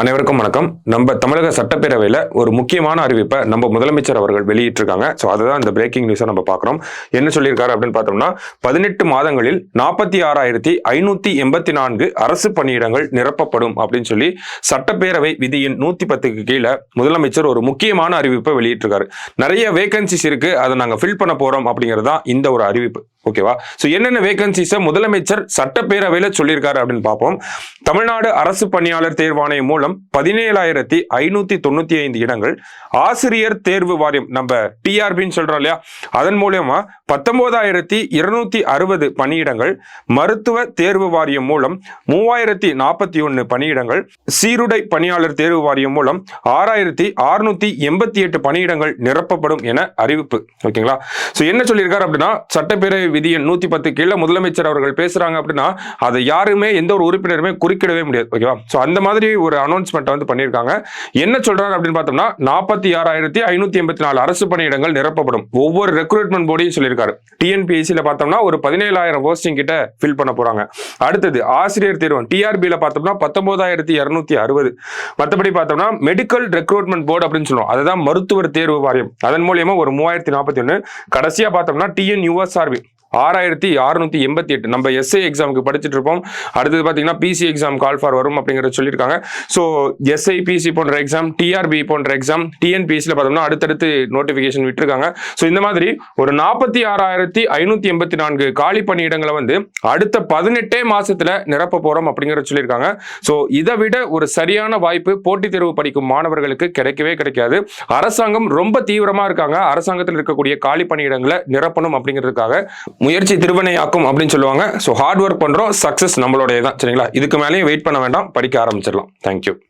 அனைவருக்கும் வணக்கம். நம்ம தமிழக சட்டப்பேரவையில் ஒரு முக்கியமான அறிவிப்பை நம்ம முதலமைச்சர் அவர்கள் வெளியிட்டிருக்காங்க. ஸோ அதுதான் இந்த பிரேக்கிங் நியூஸை நம்ம பார்க்குறோம். என்ன சொல்லியிருக்காரு அப்படின்னு பார்த்தோம்னா, 18 மாதங்களில் 46,584 அரசு பணியிடங்கள் நிரப்பப்படும் அப்படின்னு சொல்லி சட்டப்பேரவை விதியின் 110க்கு கீழே முதலமைச்சர் ஒரு முக்கியமான அறிவிப்பை வெளியிட்டிருக்காரு. நிறைய வேகன்சிஸ் இருக்கு, அதை நாங்கள் ஃபில் பண்ண போறோம் அப்படிங்கிறது தான் இந்த ஒரு அறிவிப்பு. ஓகேவா? ஸோ என்னென்ன வேகன்சிஸை முதலமைச்சர் சட்டப்பேரவையில் சொல்லியிருக்காரு அப்படின்னு பார்ப்போம். தமிழ்நாடு அரசு பணியாளர் தேர்வாணையம் மூலம் 17,595 இடங்கள், ஆசிரியர் தேர்வு வாரியம் நம்ம டிஆர்பின்னு சொல்றோம் இல்லையா, அதன் மூலமா 19,260 பணியிடங்கள், மருத்துவ தேர்வு வாரியம் மூலம் 3,041 பணியிடங்கள், சீருடை பணியாளர் தேர்வு வாரியம் மூலம் 6,688 பணியிடங்கள் நிரப்பப்படும் என அறிவிப்பு. ஓகேங்களா? ஸோ என்ன சொல்லியிருக்காரு அப்படின்னா, சட்டப்பேரவை விதியின் 110 கீழே முதலமைச்சர் அவர்கள் பேசுறாங்க அப்படின்னா அதை யாருமே எந்த ஒரு உறுப்பினருமே குறுக்கிடவே முடியாது. ஓகேவா? ஸோ அந்த மாதிரி ஒரு அனௌன்ஸ்மெண்ட் வந்து பண்ணியிருக்காங்க. என்ன சொல்றாரு அப்படின்னு பார்த்தோம்னா, 46,584 அரசு பணியிடங்கள் நிரப்பப்படும். ஒவ்வொரு ரெக்ரூட்மெண்ட் போர்டையும் சொல்லியிருக்காரு. டிஎன்பிஎஸ்சியில் பார்த்தோம்னா ஒரு 17,000 போஸ்டிங் கிட்ட ஃபில் பண்ண போறாங்க. அடுத்தது ஆசிரியர் தேர்வு டிஆர்பியில் பார்த்தோம்னா 19,260. மற்றபடி பார்த்தோம்னா மெடிக்கல் ரெக்ரூட்மெண்ட் போர்டு அப்படின்னு சொல்லுவோம், அதுதான் மருத்துவர் தேர்வு வாரியம், அதன் மூலியமா ஒரு 3,041. கடைசியா பார்த்தோம்னா டிஎன்யூஎஸ்ஆர்பி 6,688. நம்ம எஸ்ஐ எக்ஸாமுக்கு படிச்சுட்டு இருப்போம். அடுத்தது பார்த்தீங்கன்னா பிசி எக்ஸாம் கால் ஃபார் வரும் அப்படிங்கிறத சொல்லியிருக்காங்க. ஸோ எஸ்ஐ பிசி போன்ற எக்ஸாம், டிஆர்பி போன்ற எக்ஸாம், டிஎன்பிஎஸ்சியில் பார்த்தோம்னா அடுத்தடுத்து நோட்டிஃபிகேஷன் விட்டுருக்காங்க. ஸோ இந்த மாதிரி ஒரு 46,584 காலி பணியிடங்களை வந்து அடுத்த 18 மாசத்துல நிரப்ப போறோம் அப்படிங்கிறத சொல்லியிருக்காங்க. ஸோ இதை விட ஒரு சரியான வாய்ப்பு போட்டித் தேர்வு படிக்கும் மாணவர்களுக்கு கிடைக்கவே கிடைக்காது. அரசாங்கம் ரொம்ப தீவிரமா இருக்காங்க. அரசாங்கத்தில் இருக்கக்கூடிய காலி பணியிடங்களை நிரப்பணும் அப்படிங்கிறதுக்காக முயற்சி திருவினையாக்கும் அப்படின்னு சொல்லுவாங்க. ஸோ ஹார்ட் ஒர்க் பண்றோம், சக்சஸ் நம்மளுடைய தான். சரிங்களா? இதுக்கு மேலேயும் வெயிட் பண்ண வேண்டாம், படிக்க ஆரம்பிச்சிடலாம். தேங்க்யூ.